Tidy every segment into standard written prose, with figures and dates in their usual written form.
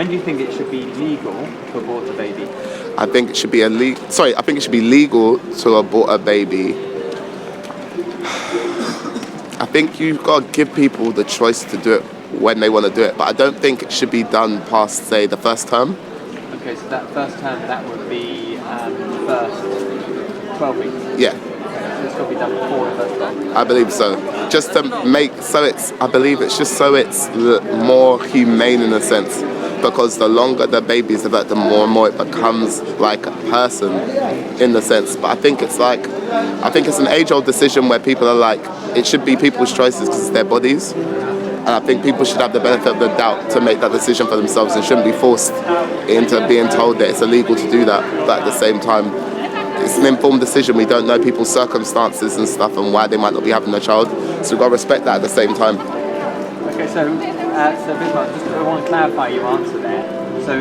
When do you think it should be legal to abort a baby? I think it should be I think it should be legal to abort a baby. I think you've got to give people the choice to do it when they want to do it, but I don't think it should be done past, say, the first term. Okay, so that first term, that would be the first 12 weeks? Yeah. Okay, so it's got to be done before the first 12 weeks? I believe so. Just to make, I believe it's just so it's more humane in a sense, because the longer the baby's developed, the more and more it becomes like a person in the sense. But I think it's an age-old decision where people are like, it should be people's choices because it's their bodies. And I think people should have the benefit of the doubt to make that decision for themselves and shouldn't be forced into being told that it's illegal to do that. But at the same time, it's an informed decision. We don't know people's circumstances and stuff and why they might not be having a child. So we've got to respect that at the same time. Okay, so Bismarck, just I want to clarify your answer there. So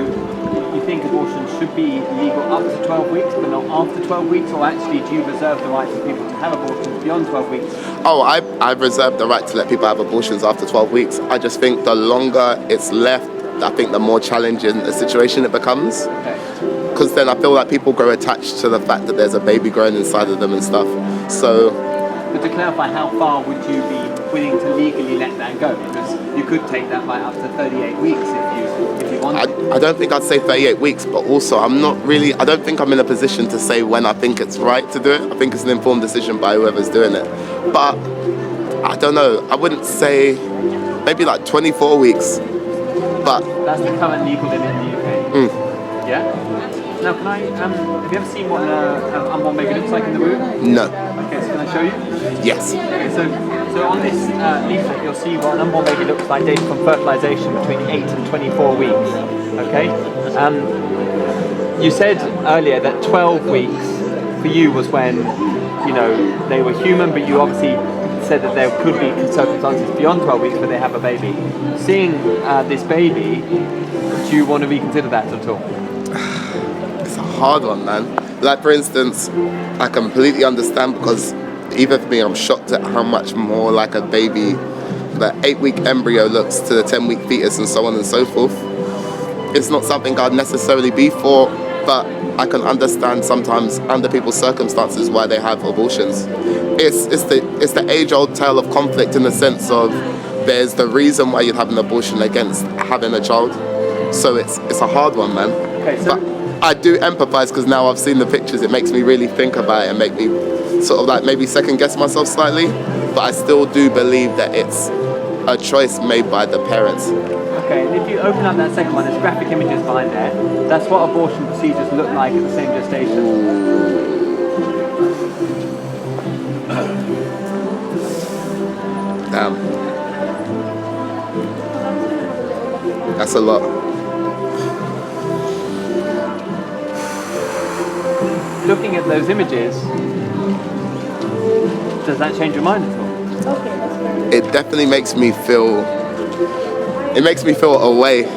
you think abortion should be legal up to 12 weeks, but not after 12 weeks, or actually do you reserve the right for people to have abortions beyond 12 weeks? Oh, I reserve the right to let people have abortions after 12 weeks. I just think the longer it's left, I think the more challenging the situation it becomes. Okay. Because then I feel like people grow attached to the fact that there's a baby growing inside of them and stuff. So. But to clarify, how far would you be willing to legally let that go? Because you could take that by up to 38 weeks if you wanted. I don't think I'd say 38 weeks, but also I don't think I'm in a position to say when I think it's right to do it. I think it's an informed decision by whoever's doing it. But I don't know, I wouldn't say, maybe like 24 weeks. But that's the current legal limit in the UK. Yeah? Now, can I, have you ever seen what an unborn baby looks like in the womb? No. Okay, so can I show you? Yes. Okay, so on this leaflet, you'll see what an unborn baby looks like dating from fertilization between 8 and 24 weeks. Okay? You said earlier that 12 weeks for you was when, you know, they were human, but you obviously said that there could be circumstances beyond 12 weeks where they have a baby. Seeing this baby, do you want to reconsider that at all? It's a hard one, man. Like, for instance, I completely understand, because even for me, I'm shocked at how much more like a baby, the 8-week embryo looks to the 10-week fetus and so on and so forth. It's not something I'd necessarily be for, but I can understand sometimes under people's circumstances why they have abortions. It's the age-old tale of conflict in the sense of there's the reason why you'd have an abortion against having a child. So it's a hard one, man. Okay, so but I do empathise because now I've seen the pictures. It makes me really think about it and make me sort of like maybe second guess myself slightly. But I still do believe that it's a choice made by the parents. Okay, and if you open up that second one, there's graphic images behind there. That's what abortion procedures look like at the same gestation. Damn. That's a lot. Looking at those images, does that change your mind at all? Okay, that's very It definitely makes me feel. It makes me feel away.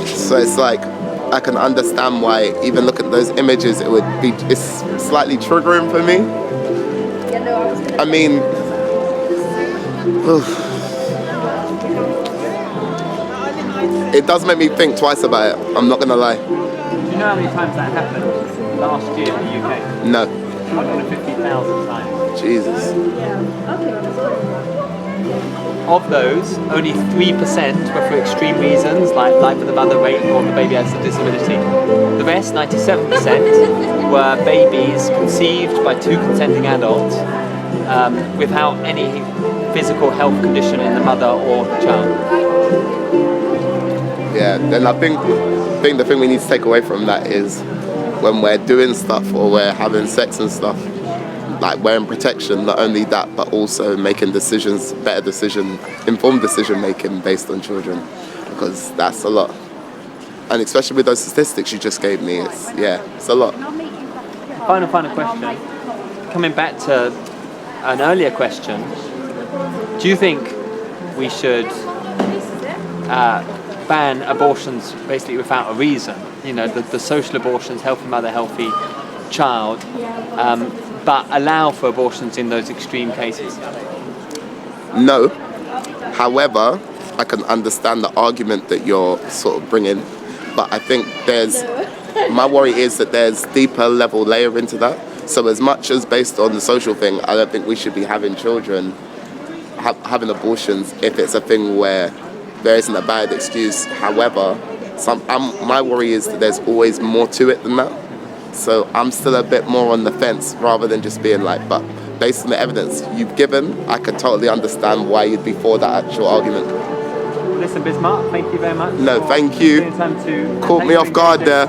So it's like I can understand why even looking at those images, it's slightly triggering for me. Yeah, no, I was gonna. I mean, it does make me think twice about it. I'm not gonna lie. Do you know how many times that happened last year in the UK? No. 250,000 times. Jesus. Okay, that's good. Of those, only 3% were for extreme reasons, like life of the mother, rape, or the baby has a disability. The rest, 97%, were babies conceived by two consenting adults without any physical health condition in the mother or the child. Yeah, then I think the thing we need to take away from that is when we're doing stuff or we're having sex and stuff, like wearing protection, not only that, but also making decisions, informed decision making based on children, because that's a lot. And especially with those statistics you just gave me, it's a lot. Final question. Coming back to an earlier question, do you think we should ban abortions basically without a reason? You know, the social abortions, healthy mother, healthy child, but allow for abortions in those extreme cases? No. However, I can understand the argument that you're sort of bringing, but I think my worry is that there's deeper level layer into that. So as much as based on the social thing, I don't think we should be having children, having abortions if it's a thing where there isn't a bad excuse. However, my worry is that there's always more to it than that. So I'm still a bit more on the fence rather than just being like, but based on the evidence you've given, I can totally understand why you'd be for that actual argument. Listen, Bismarck, thank you very much. No, thank you. Caught me off guard there.